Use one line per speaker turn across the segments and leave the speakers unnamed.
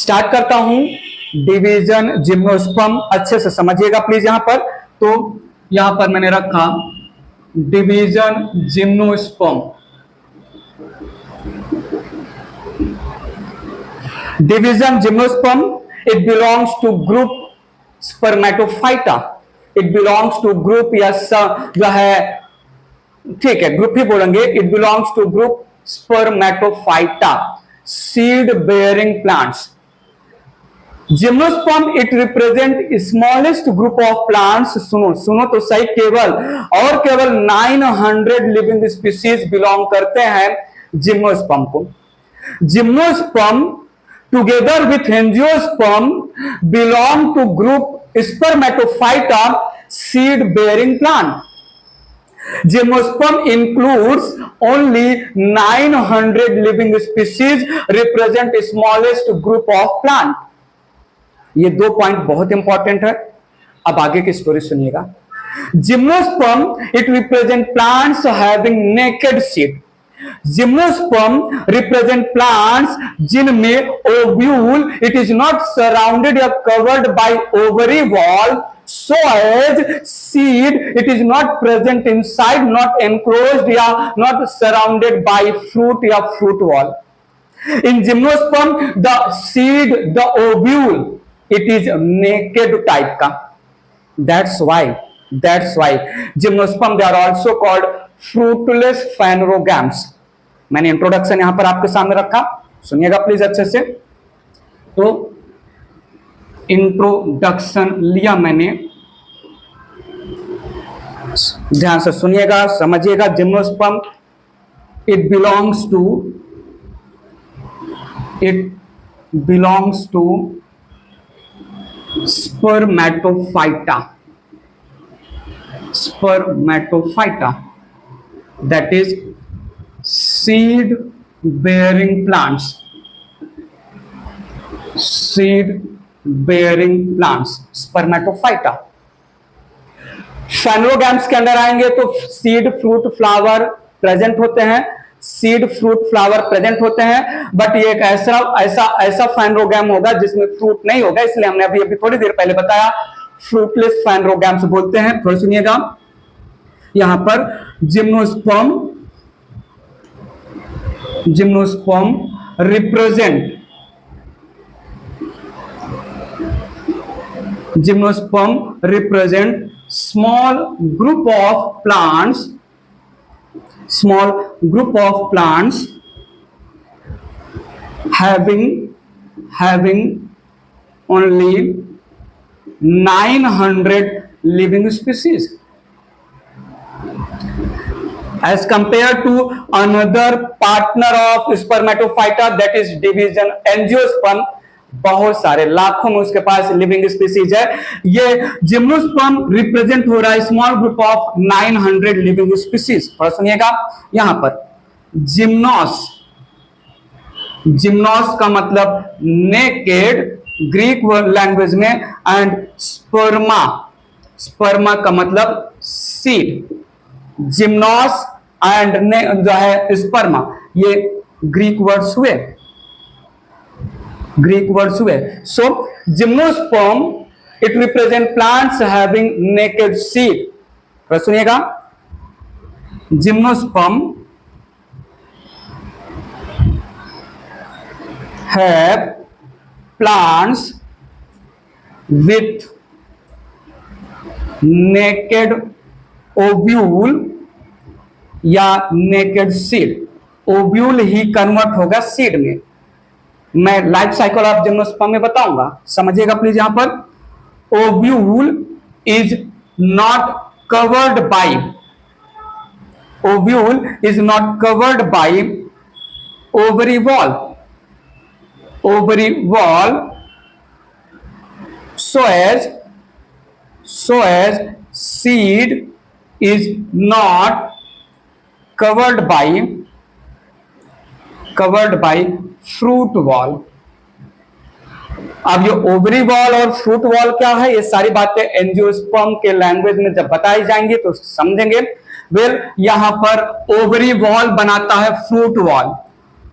Start करता हूं division gymnosperm. अच्छे से समझिएगा प्लीज। यहां पर तो यहां पर मैंने रखा division gymnosperm. Division gymnosperm, it belongs to group spermatophyta. It belongs to group या जो है, ठीक है ग्रुप ही बोलेंगे। It belongs to group spermatophyta, seed bearing plants. Gymnosperm it represent smallest group of plants. सुनो सुनो तो सही, केवल और केवल 900 लिविंग स्पीसीज बिलोंग करते हैं जिम्नोस्पर्म को। Gymnosperm together with angiosperm belong to group spermatophyta, seed bearing plant. Gymnosperm includes only 900 living species, represent smallest group of plant. ये 2 पॉइंट बहुत इंपॉर्टेंट है। अब आगे की स्टोरी सुनिएगा। Gymnosperm it represent plants having naked seed. Gymnosperm represent plants जिनमें ovule it is not surrounded या covered by ovary wall, so as seed it is not present inside, not enclosed या not surrounded by fruit या fruit wall. In gymnosperm the seed, the ovule, it is naked type का. That's why gymnosperm they are also called fruitless phanerogams. मैंने introduction यहां पर आपके सामने रखा, सुनिएगा प्लीज अच्छे से। तो इंट्रोडक्शन लिया मैंने, ध्यान से सुनिएगा समझिएगा। Gymnosperm it belongs to spermatophyta that is seed bearing plants. Spermatophyta. Phanerogams के अंदर आएंगे तो सीड फ्रूट फ्लावर प्रेजेंट होते हैं, बट ये एक ऐसा फैनरोगैम होगा जिसमें फ्रूट नहीं होगा, इसलिए हमने अभी थोड़ी देर पहले बताया फ्रूटलेस फैनरोगैम्स बोलते हैं। थोड़ा सुनिएगा यहां पर gymnosperm represent small group of plants having only 900 living species as compared to another partner of spermatophyta, that is division angiosperm. बहुत सारे लाखों में उसके पास लिविंग स्पीसीज है। ये जिम्नोस्पर्म रिप्रेजेंट हो रहा है small group of 900 living species. थोड़ा सुनिएगा यहां पर जिम्नोस का मतलब नेकेड ग्रीक लैंग्वेज में, एंड स्पर्मा का मतलब सीड। जिम्नोस एंड जो है स्पर्मा, ये ग्रीक वर्ड्स हुए। So gymnosperm it represent plants having naked seed. तो सुनिएगा gymnosperm have plants with naked ovule या नेकेड सीड। ओव्यूल ही कन्वर्ट होगा सीड में। मैं लाइफ साइकिल ऑफ जिम्नोस्पर्म में बताऊंगा, समझिएगा प्लीज। यहां पर ovule is not covered by ovary wall, so as seed is not covered by fruit wall. अब ये ओवरी वॉल और फ्रूट वॉल क्या है, ये सारी बातें एंजियोस्पर्म के लैंग्वेज में जब बताई जाएंगी तो समझेंगे। यहां पर ओवरी वॉल बनाता है फ्रूट वॉल,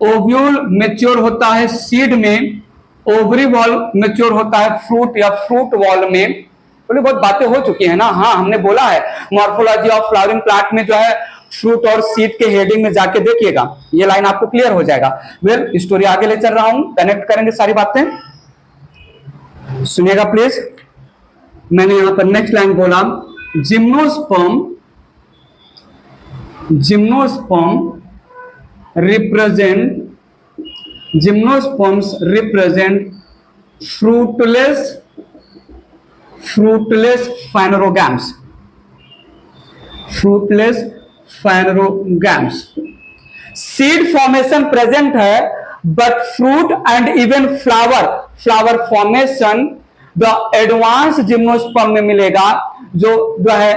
ओव्यूल मैच्योर होता है सीड में, ओवरी वॉल मेच्योर होता है फ्रूट या फ्रूट वॉल में। थोड़ी बहुत बातें हो चुकी है ना। हाँ, हमने बोला है मॉर्फोलॉजी ऑफ फ्लावरिंग प्लांट में जो है फ्रूट और सीड के हेडिंग में जाके देखिएगा, ये लाइन आपको क्लियर हो जाएगा। वेल, स्टोरी आगे ले चल रहा हूं, कनेक्ट करेंगे सारी बातें, सुनिएगा प्लीज। मैंने यहां पर नेक्स्ट लाइन बोला, gymnosperm gymnosperms represent fruitless phanerogams. Seed formation present है, but fruit and even flower formation the advanced gymnosperm में मिलेगा। जो है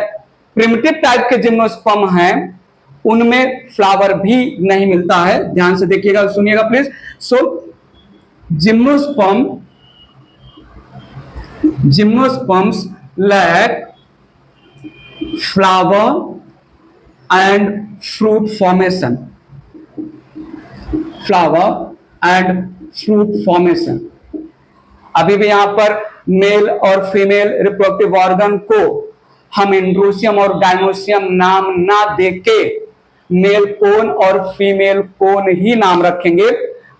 प्रिमिटिव टाइप के जिम्नोस्पर्म हैं उनमें फ्लावर भी नहीं मिलता है। ध्यान से देखिएगा, सुनिएगा please. So gymnosperms lack flower and fruit formation. अभी भी यहां पर मेल और फीमेल रिप्रोडक्टिव ऑर्गन को हम इंड्रोसियम और गाइनोसियम नाम ना देके मेल कोन और फीमेल कोन ही नाम रखेंगे।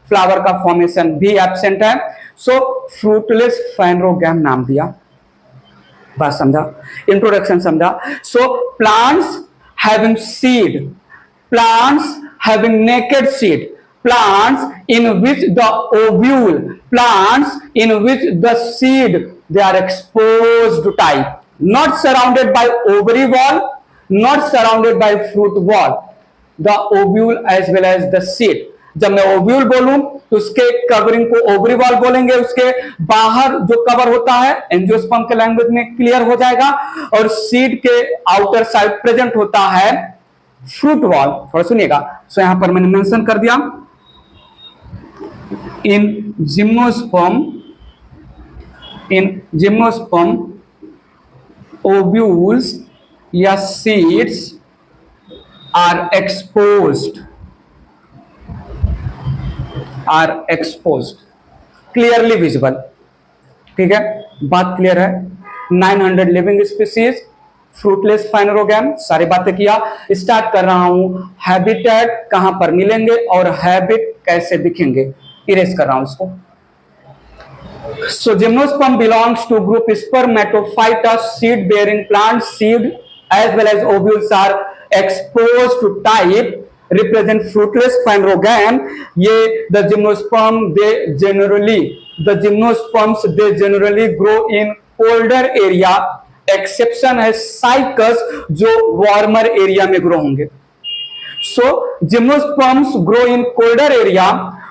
फ्लावर का फॉर्मेशन भी एब्सेंट है, सो फ्रूटलेस फाइनरोगैम नाम दिया। बात समझा, इंट्रोडक्शन समझा। So plants having seed, plants having naked seed, plants in which the ovule, plants in which the seed they are exposed type, not surrounded by ovary wall, not surrounded by fruit wall, the ovule as well as the seed। जब मैं ovule बोलूं तो उसके covering को ovary wall बोलेंगे, उसके बाहर जो कवर होता है एंजियोस्पर्म के लैंग्वेज में क्लियर हो जाएगा, और सीड के आउटर साइड प्रेजेंट होता है फ्रूट वॉल। थोड़ा सुनिएगा। सो यहां पर मैंने मेंशन कर दिया, in gymnosperm ovules या seeds are exposed, clearly visible। ठीक है, बात क्लियर है। 900 लिविंग स्पीसीज, फ्रूटलेस फाइनरोगैम, सारी बातें किया। स्टार्ट कर रहा हूं, हैबिटेट कहां पर मिलेंगे और हैबिट कैसे दिखेंगे, इरेज कर रहा हूं इसको। So gymnosperm belongs to group Spermatophyta, seed bearing plants। Seed as well as ovules are exposed to type, represent fruitless phanerogam। ये the gymnosperms they generally grow in colder area, exception है cycas जो warmer area में grow होंगे। So gymnosperms grow in colder area,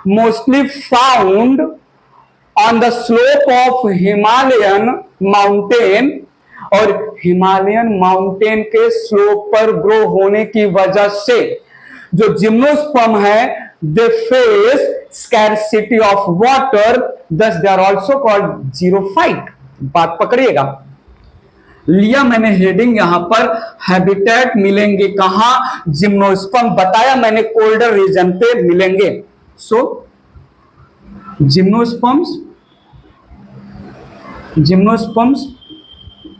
mostly found on the slope of Himalayan mountain, और Himalayan mountain के slope पर grow होने की वजह से जो जिम्नोस्पर्म है they face scarcity of water, thus they are also called xerophyte। बात पकड़िएगा, लिया मैंने हेडिंग यहां पर, हैबिटेट मिलेंगे कहां, जिम्नोस्पर्म बताया मैंने कोल्डर रीजन पे मिलेंगे। So gymnosperms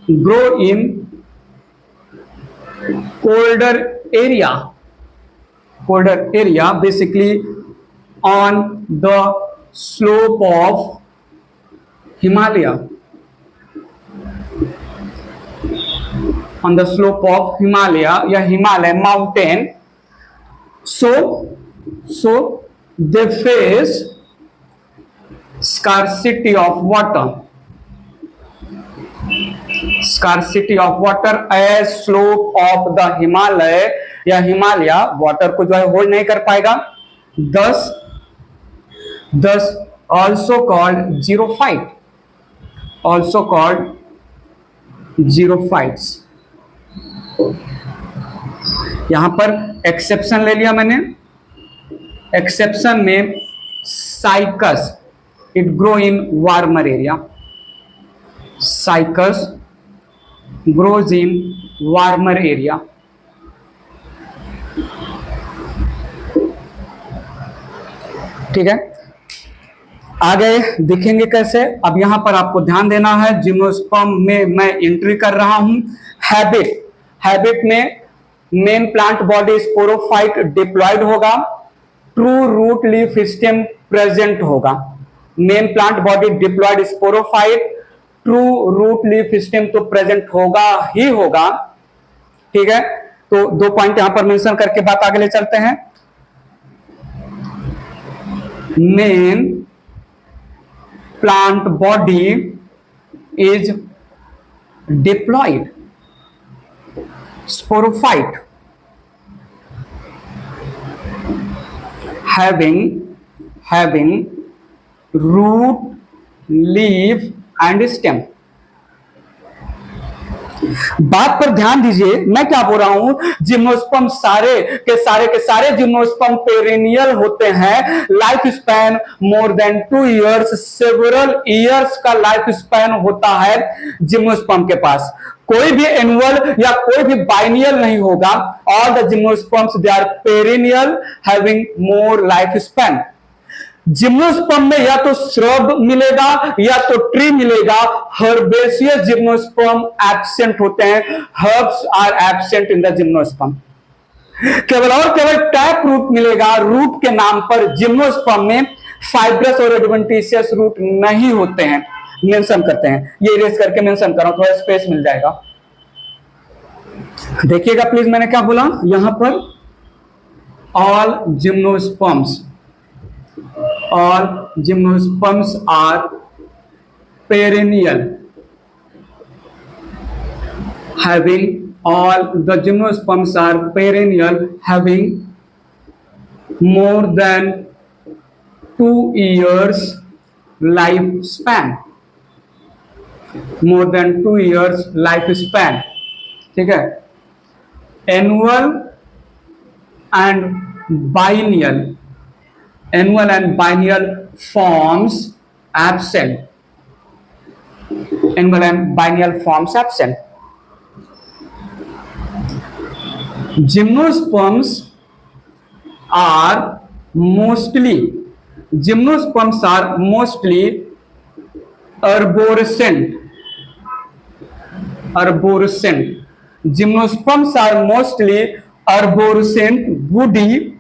grow in colder area basically on the slope of Himalaya, on the slope of Himalaya या Himalaya mountain। So they face scarcity of water as slope of the Himalaya या Himalaya water को जो है hold नहीं कर पाएगा, thus also called xerophytes। यहां पर एक्सेप्शन ले लिया मैंने, एक्सेप्शन में cycas, it grow in warmer area, cycas grows in warmer area. ठीक है, आगे दिखेंगे कैसे। अब यहां पर आपको ध्यान देना है, जिम्नोस्पर्म में मैं एंट्री कर रहा हूं। हैबिट, हैबिट में main plant body sporophyte diploid होगा, true root leaf stem present होगा। Main plant body diploid sporophyte, true root leaf stem तो प्रेजेंट होगा ही होगा। ठीक है, तो 2 पॉइंट यहां पर मेंशन करके बात आगे ले चलते हैं। Main plant body is diploid sporophyte having root, leaf and stem। बात पर ध्यान दीजिए, मैं क्या बोल रहा हूं, जिम्नोस्पर्म सारे जिम्नोस्पर्म पेरेनियल होते हैं। Life span more than 2 years, several years का लाइफ स्पैन होता है जिम्नोस्पर्म के पास। कोई भी एनुअल या कोई भी बाइनियल नहीं होगा। All the gymnosperms they are perennial having more life span. Gymnosperm में या तो श्रब मिलेगा या तो ट्री मिलेगा। हर्बेसियस जिम्नोस्पर्म एब्सेंट होते हैं। Herbs are absent in the gymnosperm. केवल और केवल टैप रूट मिलेगा। रूट के नाम पर जिम्नोस्पर्म में फाइब्रस और एडवेंटिशियस रूट नहीं होते हैं। मेंशन करते हैं, ये इरेज करके मेंशन कर रहा हूं, थोड़ा स्पेस मिल जाएगा। देखिएगा प्लीज, मैंने क्या बोला यहां पर, all gymnosperms are perennial, all the gymnosperms are perennial having more than 2 years lifespan, more than 2 years lifespan। ठीक है, annual and biennial forms absent, annual and biennial forms absent। Gymnosperms are mostly arborescent। Gymnosperms are mostly arborescent, woody,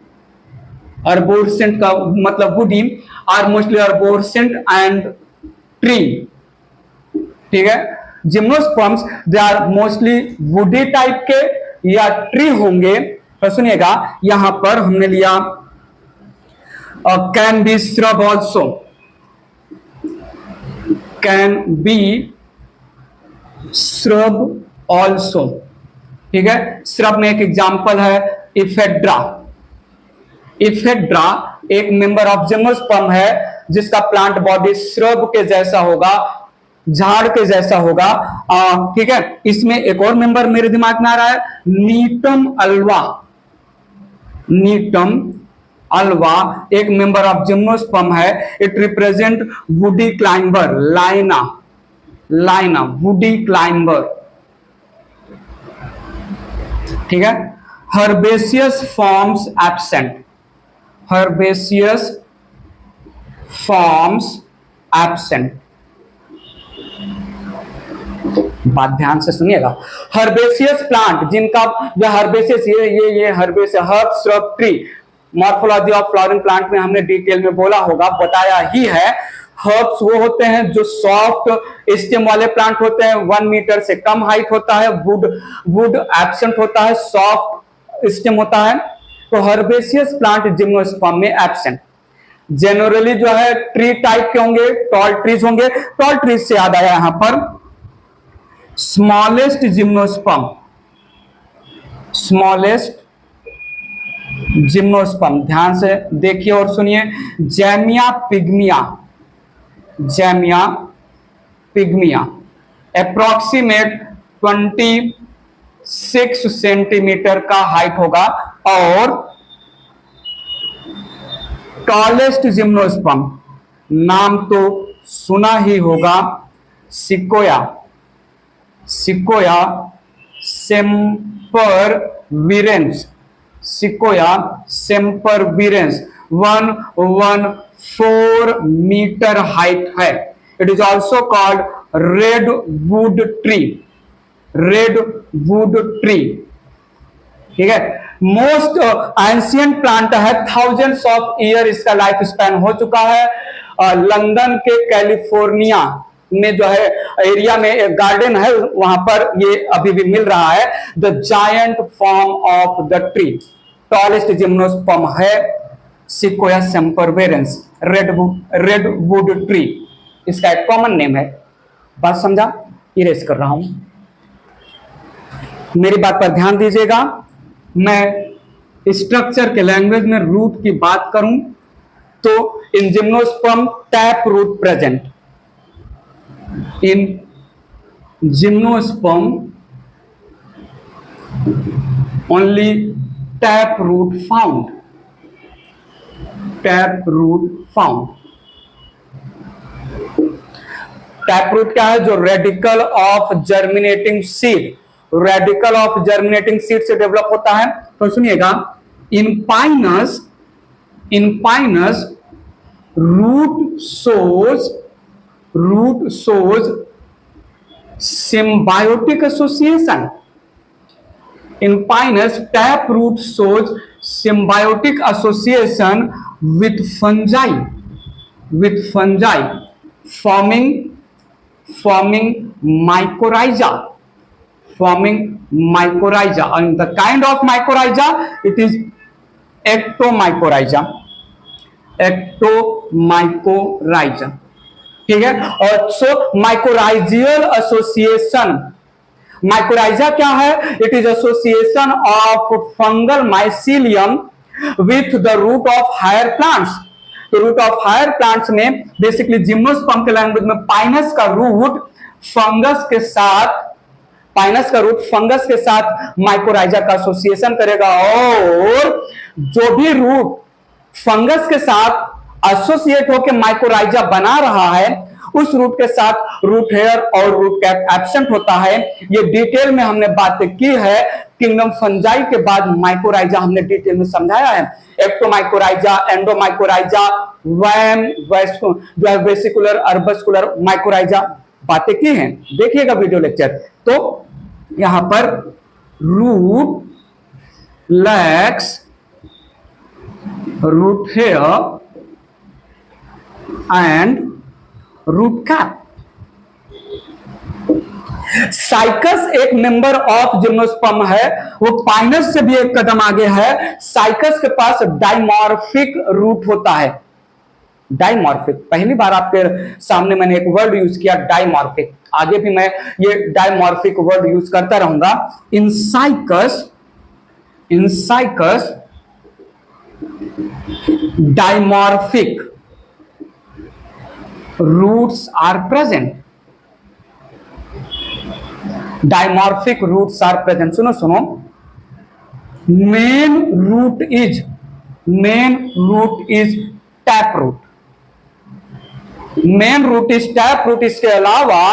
arborescent का मतलब woody, are mostly arborescent and tree। ठीक है, gymnosperms they are mostly woody type के या tree होंगे। तो सुनिएगा, यहां पर हमने लिया can be shrub also, can be shrub also. ठीक है, श्रब में एक एग्जांपल है इफेड्रा। इफेड्रा एक मेंबर ऑफ जिम्नोस्पर्म है जिसका प्लांट बॉडी श्रब के जैसा होगा, झाड़ के जैसा होगा। ठीक है, इसमें एक और मेंबर मेरे दिमाग में आ रहा है, नीटम अल्वा। नीटम अल्वा एक मेंबर ऑफ जिम्नोस्पर्म है। इट रिप्रेजेंट वुडी क्लाइंबर, लाइना वुडी क्लाइंबर। ठीक है, herbaceous forms absent, herbaceous forms absent। बात ध्यान से सुनिएगा, हर्बेसियस प्लांट जिनका जो हर्बेसियस ये herbaceous herb shrub tree, morphology of flowering plant में हमने डिटेल में बोला होगा, बताया ही है। हर्ब्स वो होते हैं जो सॉफ्ट स्टेम वाले प्लांट होते हैं, 1 मीटर से कम हाइट होता है। वुड एब्सेंट होता है, सॉफ्ट स्टेम होता है। तो हर्बेसियस प्लांट जिम्नोस्पर्म में एब्सेंट। जनरली जो है ट्री टाइप के होंगे, टॉल ट्रीज होंगे। टॉल ट्रीज से याद आया यहां पर स्मॉलेस्ट जिम्नोस्पर्म, ध्यान से देखिए और सुनिए, जैमिया पिग्मिया अप्रोक्सीमेट 26 सेंटीमीटर का हाइट होगा। और टॉलेस्ट जिम्नोस्पर्म नाम तो सुना ही होगा, सिकोया sempervirens, 114 4 मीटर हाइट है। It is also called red wood tree, red wood tree. ठीक है, मोस्ट एंशियंट प्लांट है, थाउजेंड्स ऑफ ईयर इसका लाइफ स्पैन हो चुका है। लंदन के कैलिफोर्निया में जो है एरिया में एक गार्डन है, वहां पर ये अभी भी मिल रहा है। The giant form of the tree, tallest gymnosperm है सिक्वोया सेम्परवेरेंस, रेड वुड ट्री, इसका एक कॉमन नेम है। बात समझा? इरेज कर रहा हूं, मेरी बात पर ध्यान दीजिएगा। मैं स्ट्रक्चर के लैंग्वेज में रूट की बात करूं तो in gymnosperm tap root present, in gymnosperm only tap root found, tap root found. Tap root क्या है? जो radical of germinating seed, radical of germinating seed से डेवलप होता है। तो सुनिएगा, in pinus root shows symbiotic association, in pinus tap root shows symbiotic association with fungi, forming mycorrhiza, and the kind of mycorrhiza, it is ectomycorrhiza, ठीक है। और सो mycorrhizal association, mycorrhiza क्या है? It is association of fungal mycelium with the root of higher plants. तो root of higher plants में basically gymnosperm के language में pinus का रूट फंगस के साथ माइकोराइजा का एसोसिएशन करेगा, और जो भी रूट फंगस के साथ एसोसिएट होकर माइकोराइजा बना रहा है, उस रूट के साथ रूट हेयर और रूट कैप एब्सेंट होता है। ये डिटेल में हमने बातें की है। किंगडम फंजाई के बाद माइकोराइजा हमने डिटेल में समझाया है। एक्टोमाइकोराइजा, एंडोमाइकोराइजा, वैम, जो है वेसिकुलर, अर्बस्कुलर माइकोराइजा बातें की हैं, देखिएगा वीडियो लेक्चर। तो यहां पर root lacks root hair and root cap. Cycas एक मेंबर ऑफ जिम्नोस्पर्म है, वो पाइनस से भी एक कदम आगे है। साइकस के पास डाइमॉर्फिक रूट होता है। डाइमॉर्फिक, पहली बार आपके सामने मैंने एक वर्ड यूज किया, डाइमॉर्फिक। आगे भी मैं ये डाइमॉर्फिक वर्ड यूज करता रहूंगा। इन cycas dimorphic roots are present, dimorphic roots are present। सुनो, main root is tap root, main root is tap root। इसके अलावा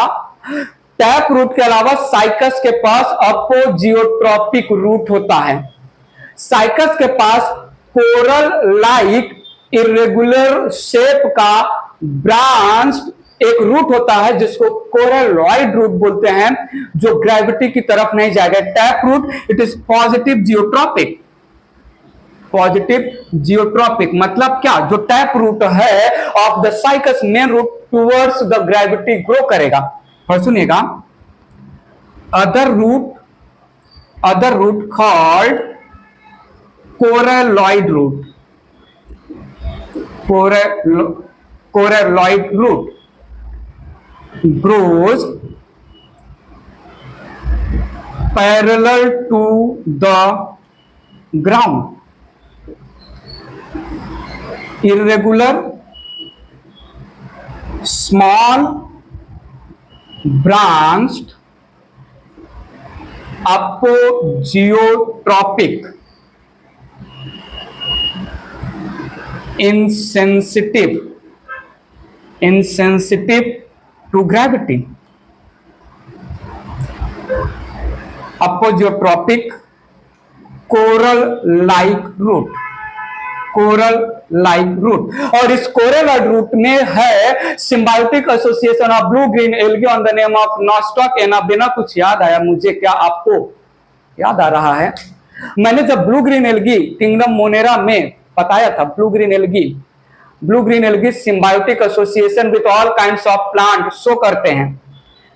टैप रूट के अलावा साइकस के पास अपोजियोट्रोपिक रूट होता है। साइकस के पास कोरल लाइक इरेगुलर शेप का ब्रांच्ड एक रूट होता है जिसको कोरलॉइड रूट बोलते हैं, जो ग्रेविटी की तरफ नहीं जाएगा। Tap root it is positive geotropic मतलब क्या? जो टैप रूट है of the cycas main root towards the gravity grow करेगा। और सुनिएगा, other root called coralloid root, coralloid root grows parallel to the ground, irregular, small, branched, apogeotropic, insensitive to gravity। Apogeotropic coral like like root, और इस coralloid root में है symbiotic association of blue green algae on the name of nostoc anabaena. कुछ याद आया मुझे क्या? आपको याद आ रहा है? मैंने जब blue green algae kingdom Monera में बताया था, blue green algae symbiotic association with all kinds of plant show करते हैं।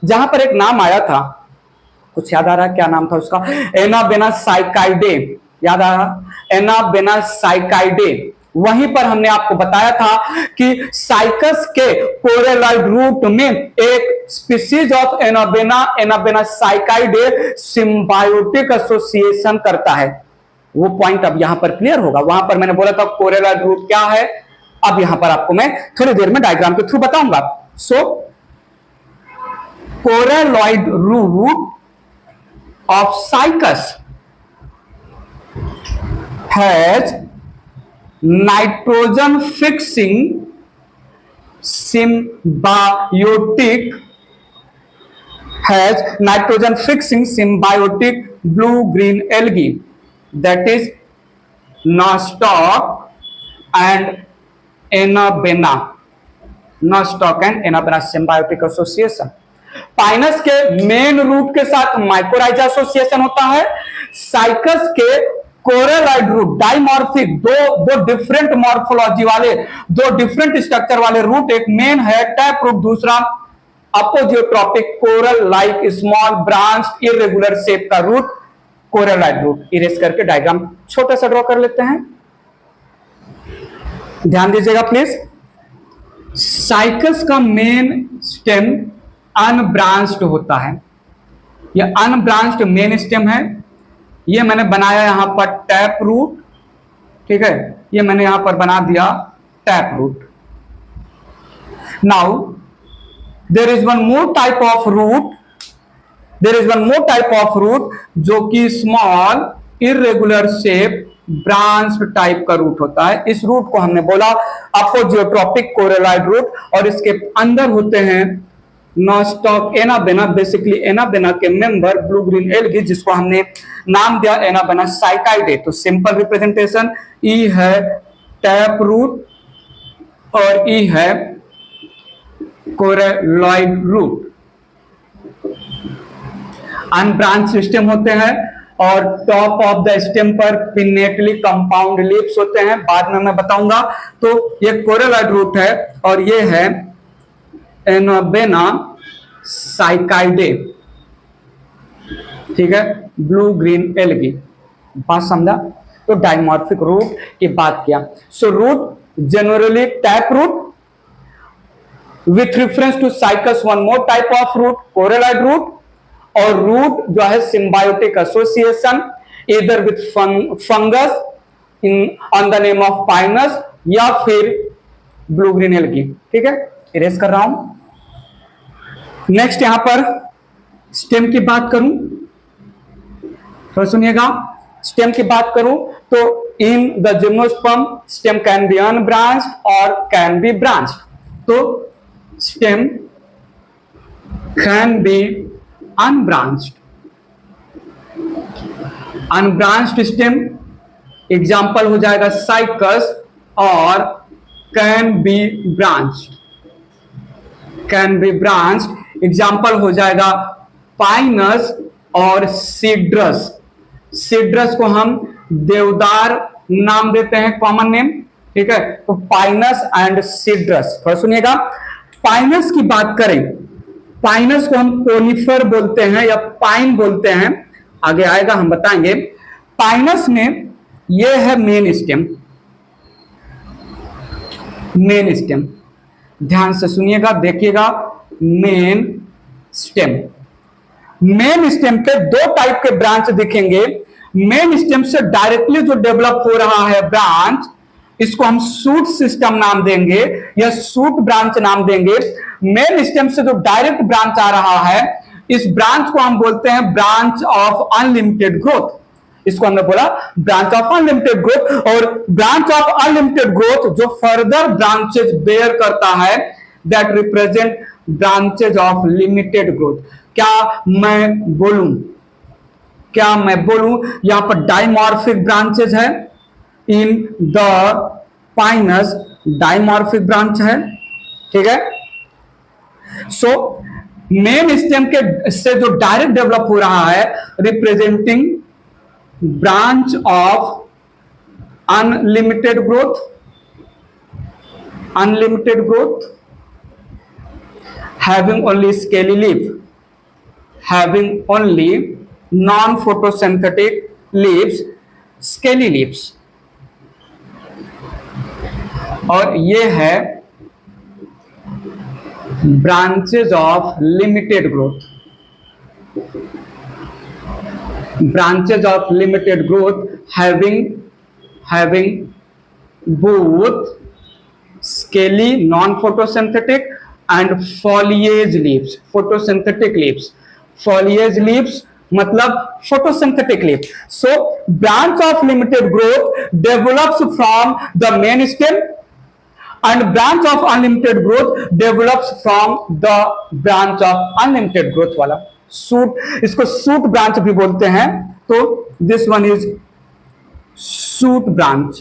जहां पर एक नाम आया था, कुछ याद आ रहा है क्या नाम था उसका? एनाबेना साइकाइडे, याद आ रहा? एनाबेना साइकाइडे। वहीं पर हमने आपको बताया था कि साइकस के कोरेलॉइड रूट में एक species of anabaena cycadae symbiotic association करता है। वो पॉइंट अब यहां पर क्लियर होगा। वहां पर मैंने बोला था कोरेलॉइड रूट क्या है, अब यहां पर आपको मैं थोड़ी देर में डायग्राम के थ्रू बताऊंगा। So coralloid root of cycas has nitrogen fixing symbiotic blue green algae, that is nostoc and enabaena symbiotic association। Pinus के मेन रूट के साथ माइकोराइजा एसोसिएशन होता है। साइकस के कोरेलॉइड रूट डाइमॉर्फिक, दो डिफरेंट मॉर्फोलॉजी वाले, दो डिफरेंट स्ट्रक्चर वाले रूट, एक मेन है टैप रूट, दूसरा apogeotropic coral like small branch irregular shape का रूट कोरेलॉइड रूट। इरेज करके डायग्राम छोटा सा ड्रॉ कर लेते हैं, ध्यान दीजिएगा प्लीज। साइकस का मेन स्टेम अनब्रांच्ड होता है, ये अनब्रांच्ड मेन स्टेम है। ये मैंने बनाया यहां पर टैप रूट, ठीक है, ये मैंने यहां पर बना दिया tap root. Now there is one more type of root, जो कि small irregular shape branch type का रूट होता है। इस रूट को हमने बोला अपोजियोट्रॉपिक कोरेलॉइड रूट, और इसके अंदर होते हैं नॉस्टॉक एनाबेना, बेसिकली एनाबेना के मेंबर ब्लू ग्रीन एल्गी, जिसको हमने नाम दिया एनाबेना साइकाइडे। तो सिंपल रिप्रेजेंटेशन, ई है टैप रूट और ई है कोरेलॉइड रूट। अनब्रांच सिस्टम होते हैं और टॉप ऑफ द स्टेम पर पिनेटली कंपाउंड लीव्स होते हैं, बाद में मैं बताऊंगा। तो ये कोरेलॉइड रूट है और ये है एनाबेना साइकाइडे, ठीक है, ब्लू ग्रीन एल्गी। बात समझा? तो डाइमॉर्फिक रूट की बात किया। So root generally tap root, with reference to cycas one more type of root coralloid root, और रूट जो है सिम्बायोटिक एसोसिएशन इधर with fungus in on the name of pinus या फिर ब्लू ग्रीन एल्गी, ठीक है। इरेज कर रहा हूं। नेक्स्ट यहां पर स्टेम की बात करूं तो सुनिएगा, स्टेम की बात करूं तो इन the gymnosperm stem can be unbranched और कैन बी ब्रांच्ड। तो stem can be unbranched, unbranched stem example हो जाएगा साइकस, और can be branched, can be branched example हो जाएगा पाइनस और सीड्रस। सीड्रस को हम देवदार नाम देते हैं, कॉमन नेम, ठीक है। तो पाइनस एंड सीड्रस। थोड़ा सुनिएगा, पाइनस की बात करें, पाइनस को हम कोनिफर बोलते हैं या पाइन बोलते हैं, आगे आएगा हम बताएंगे। पाइनस में यह है मेन स्टेम, मेन स्टेम, ध्यान से सुनिएगा, देखिएगा। मेन स्टेम, मेन स्टेम पे दो टाइप के ब्रांच दिखेंगे। मेन स्टेम से डायरेक्टली जो डेवलप हो रहा है ब्रांच, इसको हम शूट सिस्टम नाम देंगे या शूट ब्रांच नाम देंगे। मेन स्टेम से जो डायरेक्ट ब्रांच आ रहा है, इस ब्रांच को हम बोलते हैं ब्रांच ऑफ अनलिमिटेड ग्रोथ। इसको हमने बोला ब्रांच ऑफ अनलिमिटेड ग्रोथ। और ब्रांच ऑफ अनलिमिटेड ग्रोथ जो फर्दर ब्रांचेज बेयर करता है, that represent branches of limited growth. क्या मैं बोलूं यहां पर डाइमॉर्फिक ब्रांचेज है in the Pinus dimorphic branch है, ठीक है। सो मेन स्टेम के से जो डायरेक्ट डेवलप हो रहा है, representing branch of unlimited growth, unlimited growth, having only scaly leaf, having only non-photosynthetic leaves, scaly leaves। और ये है branches of limited growth, branches of limited growth having both scaly non-photosynthetic and foliage leaves, photosynthetic leaves, foliage leaves मतलब photosynthetic leaf। So branch of limited growth develops from the main stem and branch of unlimited growth develops from the branch of unlimited growth वाला shoot, इसको shoot branch भी बोलते हैं। तो this one is shoot branch।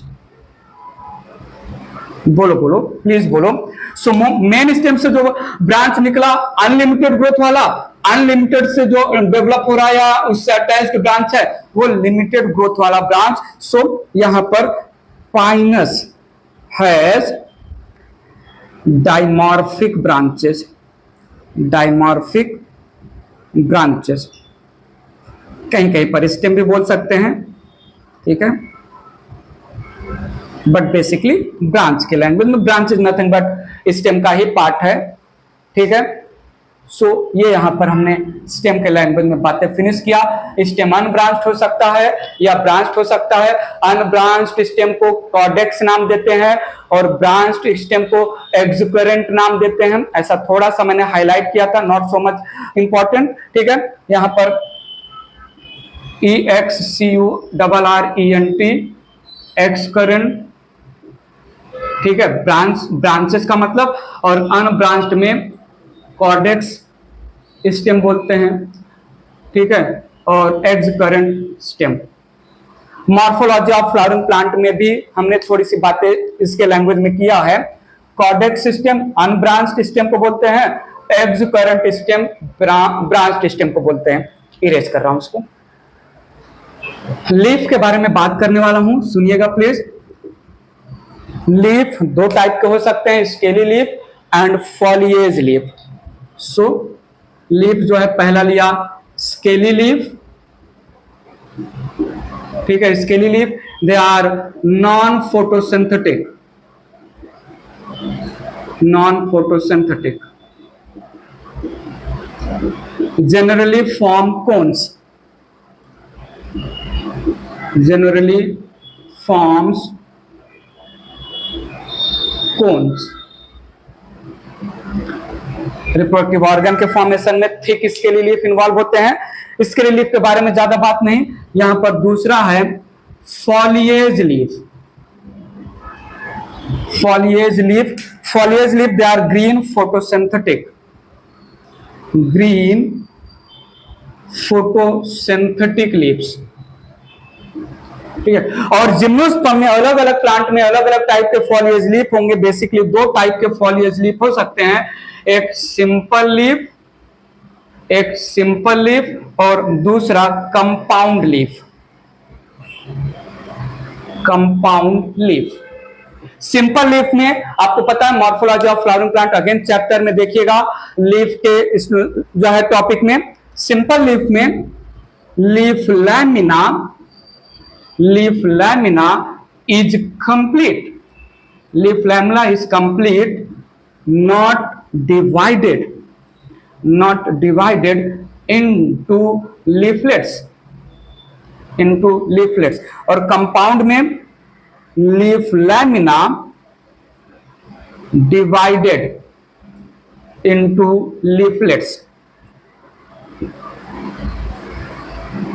बोलो बोलो please बोलो। So main stem से जो ब्रांच निकला अनलिमिटेड ग्रोथ वाला, अनलिमिटेड से जो डेवलप हो रहा है या उससे अटैच्ड ब्रांच है वो लिमिटेड ग्रोथ वाला ब्रांच। सो यहां पर Pinus has dimorphic branches, dimorphic branches, कहीं कहीं पर स्टेम भी बोल सकते हैं, ठीक है। बट बेसिकली ब्रांच के लैंग्वेज में branch is nothing but stem का ही पार्ट है, ठीक है। सो ये यहां पर हमने स्टेम के लैंग्वेज में बातें फिनिश किया। स्टेम अनब्रांच्ड हो सकता है या ब्रांच्ड हो सकता है। अनब्रांच्ड स्टेम को कॉर्डेक्स नाम देते हैं और ब्रांच्ड स्टेम को एक्सुकेरेंट नाम देते हैं। ऐसा थोड़ा सा मैंने हाईलाइट किया था, नॉट सो मच इंपॉर्टेंट, ठीक है। यहां पर EXCURRENT एक्सकरेंट, ठीक है, ब्रांचेस का मतलब, और अनब्रांच्ड में कॉर्डेक्स स्टेम बोलते हैं, ठीक है, और excurrent stem. Morphology of flowering plant में भी हमने थोड़ी सी बातें इसके लैंग्वेज में किया है। कॉर्डेक्स स्टेम अनब्रांच्ड स्टेम को बोलते हैं, एक्सकरेंट स्टेम ब्रांच्ड स्टेम को बोलते हैं। इरेज कर रहा हूं उसको। लीफ के बारे में बात करने वाला हूं, सुनिएगा प्लीज। लीफ दो टाइप के हो सकते हैं, scaly leaf and foliage leaf. So leaf जो है पहला लिया स्केली लीफ, ठीक है, scaly leaf they are non photosynthetic, non photosynthetic, generally form cones, generally forms cones। Reproductive organ के फॉर्मेशन में थिक स्केली लीफ इन्वॉल्व होते हैं। स्केली लीफ के बारे में ज्यादा बात नहीं। यहां पर दूसरा है foliage leaf, foliage leaf, foliage leaf they are green photosynthetic, green photosynthetic leaves, ठीक है। और जिम्नोस्पर्म में अलग अलग प्लांट में अलग अलग टाइप के फॉलिएज लीफ होंगे। बेसिकली दो टाइप के फॉलिएज लीफ हो सकते हैं, एक सिंपल लीफ, एक सिंपल लीफ और दूसरा compound leaf, compound leaf. Simple leaf में आपको पता है morphology of flowering plant again chapter में देखिएगा, लीफ के जो है टॉपिक में। सिंपल लीफ में leaf lamina, leaf lamina is complete, leaf lamina is complete, not divided, not divided into leaflets, into leaflets। और कंपाउंड में leaf lamina divided into leaflets,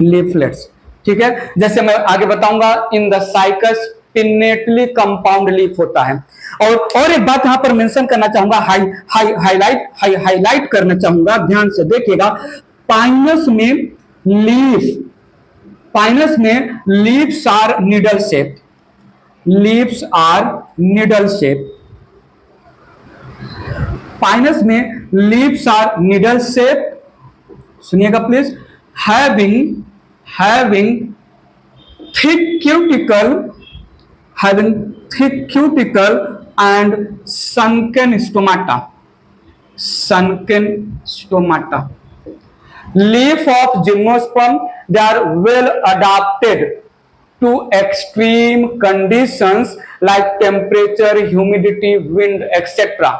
leaflets, ठीक है। जैसे मैं आगे बताऊंगा, in the cycas pinnately compound leaf होता है। और एक बात यहां पर मेंशन करना चाहूंगा, हाईलाइट करना चाहूंगा, ध्यान से देखिएगा। पाइनस में लीफ, पाइनस में leaves are needle shape, leaves are needle shape, pinus में लीव्स आर निडल शेप, सुनिएगा please, having thick cuticle and sunken stomata. Leaf of gymnosperm, they are well adapted to extreme conditions like temperature, humidity, wind, etc.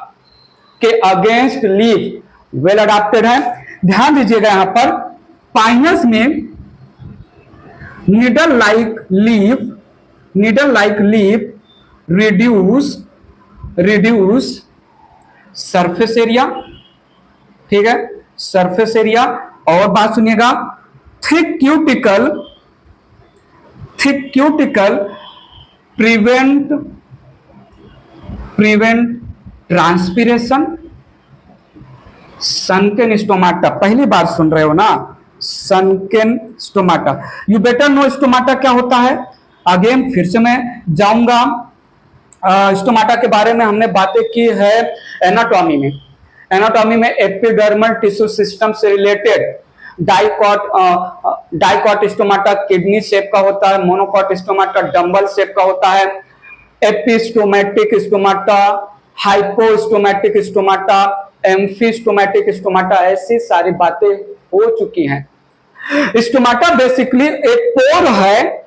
के against leaf well adapted है। ध्यान दीजिएगा यहां पर pinus में needle like leaf reduce surface area, ठीक है, surface area. और बात सुनिएगा, thick cuticle prevent transpiration, sunken stomata, पहली बार सुन रहे हो ना, sunken stomata. You better know stomata क्या होता है। अगेन फिर से मैं जाऊंगा, स्टोमाटा के बारे में हमने बातें की है एनाटॉमी में एपिडर्मल टिश्यू सिस्टम से related. Dicot stomata kidney shape का होता है, मोनोकॉट स्टोमाटा डंबल शेप का होता है, एपिस्टोमेटिक स्टोमाटा, हाइपोस्टोमेटिक स्टोमाटा, एम्फीस्टोमेटिक स्टोमाटा, ऐसी सारी बातें हो चुकी हैं। स्टोमाटा बेसिकली एक पोर है,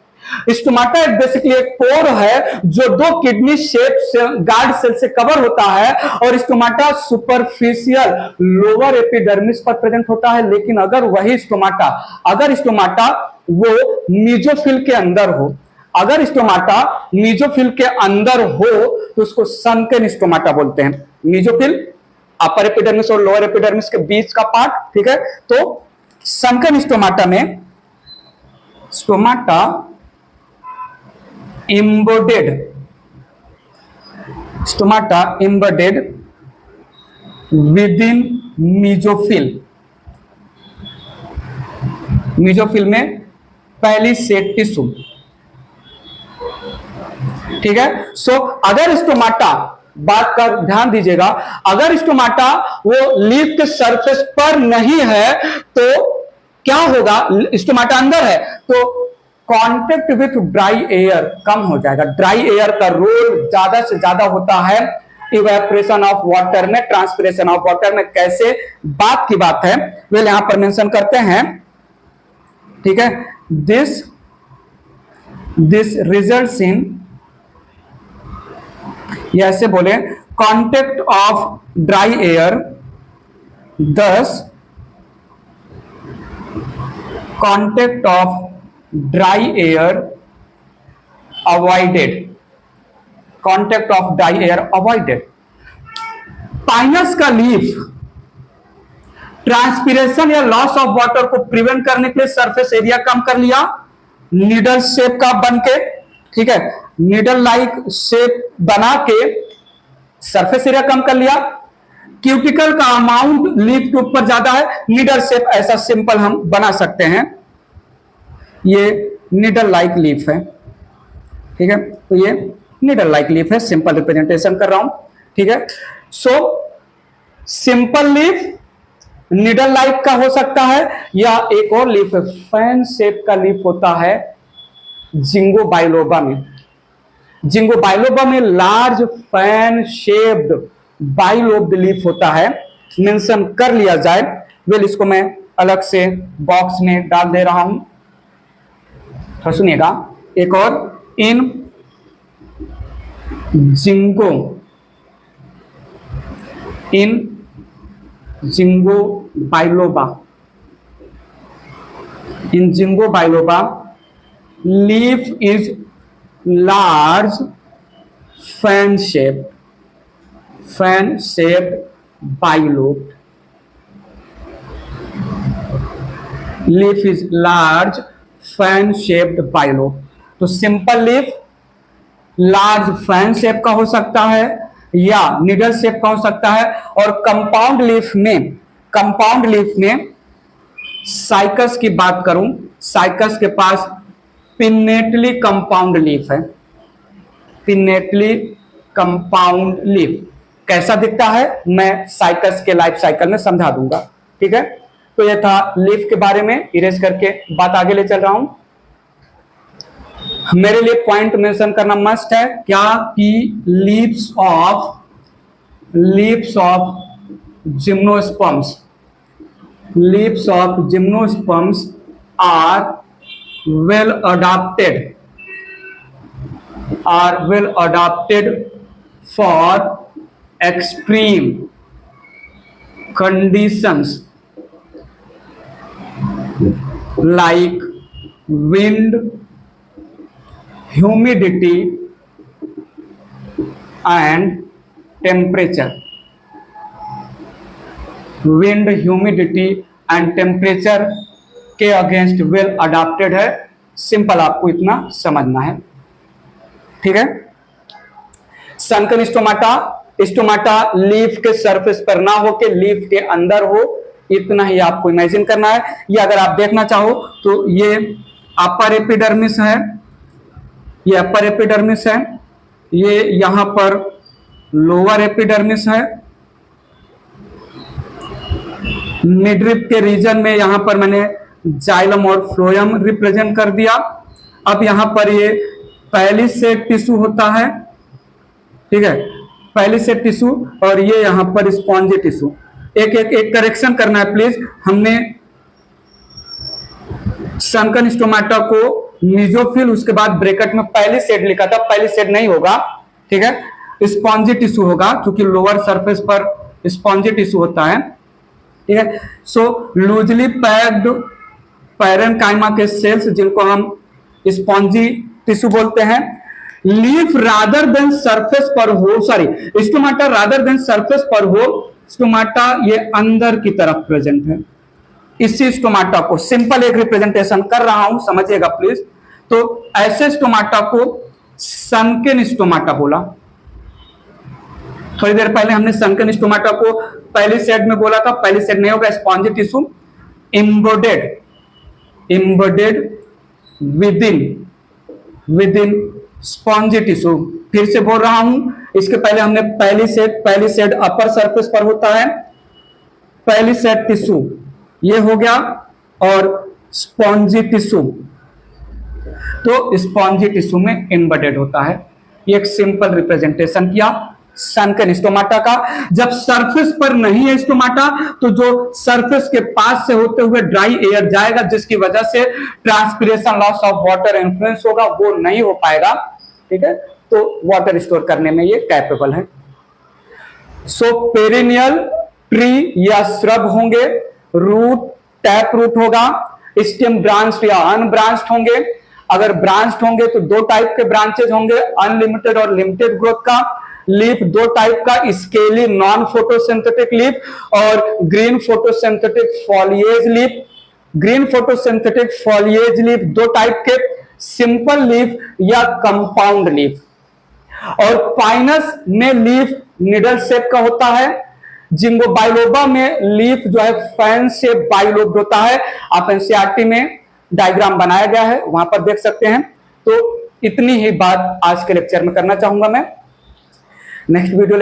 स्टोमाटा बेसिकली एक पोर है जो दो किडनी शेप से गार्ड सेल से कवर होता है, और स्टोमाटा सुपरफिशियल लोअर एपिडर्मिस पर प्रेजेंट होता है। लेकिन अगर वही स्टोमाटा वो मीजोफिल के अंदर हो, अगर स्टोमाटा मीजोफिल के अंदर हो तो उसको सनकेन स्टोमाटा बोलते हैं। मीजोफिल अपर एपिडर्मिस और लोअर एपिडर्मिस के बीच का पार्ट, ठीक है। तो सनकेन स्टोमाटा में स्टोमाटा embedded within मीजोफिल में पहली सेट टिश्यू, ठीक है। सो अगर स्टोमाटा, बात कर ध्यान दीजिएगा, अगर स्टोमाटा वो लीफ के सरफेस पर नहीं है तो क्या होगा, स्टोमाटा अंदर है तो कांटेक्ट विथ ड्राई एयर कम हो जाएगा। ड्राई एयर का रोल ज्यादा से ज्यादा होता है इवेपोरेशन ऑफ वाटर में, ट्रांसपिरेशन ऑफ वाटर में। कैसे, बात की बात है, वे यहां पर मेंशन करते हैं, ठीक है। दिस रिजल्ट्स इन, या ऐसे बोले, कांटेक्ट ऑफ ड्राई एयर, दस contact of dry air avoided, contact of dry air avoided. Pinus का लीफ ट्रांसपिरेशन या लॉस ऑफ वाटर को प्रिवेंट करने के लिए सरफेस एरिया कम कर लिया, नीडल शेप का बनके, ठीक है, नीडल लाइक शेप बना के सरफेस एरिया कम कर लिया। क्यूटिकल का अमाउंट लीफ के ऊपर ज्यादा है, नीडल शेप ऐसा सिंपल हम बना सकते हैं। ये नीडल लाइक लीफ है, ठीक है, तो ये नीडल लाइक लीफ है, सिंपल रिप्रेजेंटेशन कर रहा हूं, ठीक है। So simple leaf needle like का हो सकता है, या एक और लीफ है, फैन शेप का लीफ होता है जिंगो बाइलोबा में large fan shaped bilobed leaf होता है, मेंशन कर लिया जाए। वेल, इसको मैं अलग से बॉक्स में डाल दे रहा हूं, तो सुनिएगा एक और, in ginkgo biloba leaf is large fan shaped bilobe, leaf is large fan shaped bilobe. तो simple leaf large fan shape का हो सकता है या निडल शेप का हो सकता है, और कंपाउंड लीफ में साइकस की बात करूं, साइकस के पास पिन्नेटली कंपाउंड लीफ है, पिन्नेटली कंपाउंड लीफ। कैसा दिखता है मैं साइकस के लाइफ साइकिल में समझा दूंगा, ठीक है। तो ये था लीफ के बारे में, इरेज करके बात आगे ले चल रहा हूं। मेरे लिए पॉइंट मेंशन करना मस्ट है क्या कि leaves of gymnosperms are well adapted for extreme conditions like wind, humidity and temperature. Wind, humidity and temperature के अगेंस्ट वेल अडाप्टेड है। सिंपल, आपको इतना समझना है, ठीक है। सनकन स्टोमाटा लीफ के सरफेस पर ना हो के लीफ के अंदर हो, इतना ही आपको इमेजिन करना है। ये अगर आप देखना चाहो तो ये अपर एपिडर्मिस है, ये अपर एपिडर्मिस है, ये यहां पर लोअर एपिडर्मिस है। मिडरिप के रीजन में यहां पर मैंने जाइलम और फ्लोएम रिप्रेजेंट कर दिया। अब यहां पर ये पहली सेट टिश्यू होता है, ठीक है, पहली सेट टिश्यू, और ये यहां पर स्पॉन्जी टिश्यू। एक करेक्शन करना है प्लीज, हमने सनकन स्टोमाटा को मीजोफिल उसके बाद ब्रैकेट में पहली सेट लिखा था, पहली सेट नहीं होगा, ठीक है, स्पॉन्जी टिश्यू होगा क्योंकि लोअर सरफेस पर स्पॉन्जी टिश्यू होता है, ठीक है। सो लूजली पैक्ड पैरेन्काइमा के सेल्स जिनको हम स्पॉन्जी टिश्यू बोलते हैं। लीफ रादर देन सरफेस पर हो, sorry stomata rather than surface पर हो, स्टोमाटा ये अंदर की तरफ प्रेजेंट है। इसी स्टोमाटा को सिंपल एक रिप्रेजेंटेशन कर रहा हूं, समझिएगा प्लीज। तो ऐसे स्टोमाटा को सनकेन स्टोमाटा बोला। थोड़ी देर पहले हमने सनकेन स्टोमाटा को पहली सेट में बोला था, पहली सेट नहीं होगा, spongy tissue embedded within spongy tissue. फिर से बोल रहा हूं, इसके पहले हमने पहली सेट अपर सरफेस पर होता है, पहली सेट टिश्यू ये हो गया, और स्पॉन्जी टिश्यू तो स्पॉन्जी टिश्यू में एम्बेडेड होता है। ये एक सिंपल रिप्रेजेंटेशन किया सनकेन स्टोमाटा का। जब सरफेस पर नहीं है स्टोमाटा तो जो सरफेस के पास से होते हुए ड्राई एयर जाएगा, जिसकी वजह से transpiration, loss of water influence होगा, वो नहीं हो पाएगा, ठीक है। तो वाटर स्टोर करने में ये कैपेबल है। सो पेरिनियल ट्री या श्रब होंगे, रूट टैप रूट होगा, स्टेम ब्रांच्ड या अनब्रांच्ड होंगे। अगर ब्रांच्ड होंगे तो दो टाइप के ब्रांचेज होंगे, अनलिमिटेड और लिमिटेड ग्रोथ का। लीफ दो टाइप का, स्केली नॉन फोटोसिंथेटिक लीफ और green photosynthetic foliage leaf. Green photosynthetic foliage leaf दो टाइप के, सिंपल लीफ या कंपाउंड लीफ। और पाइनस में लीफ निडल शेप का होता है। जिंगो बाइलोबा में लीफ जो है फैन शेप बाइलोब होता है। आप एनसीईआरटी में डायग्राम बनाया गया है, वहां पर देख सकते हैं। तो इतनी ही बात आज के लेक्चर में करना चाहूंगा मैं। Next video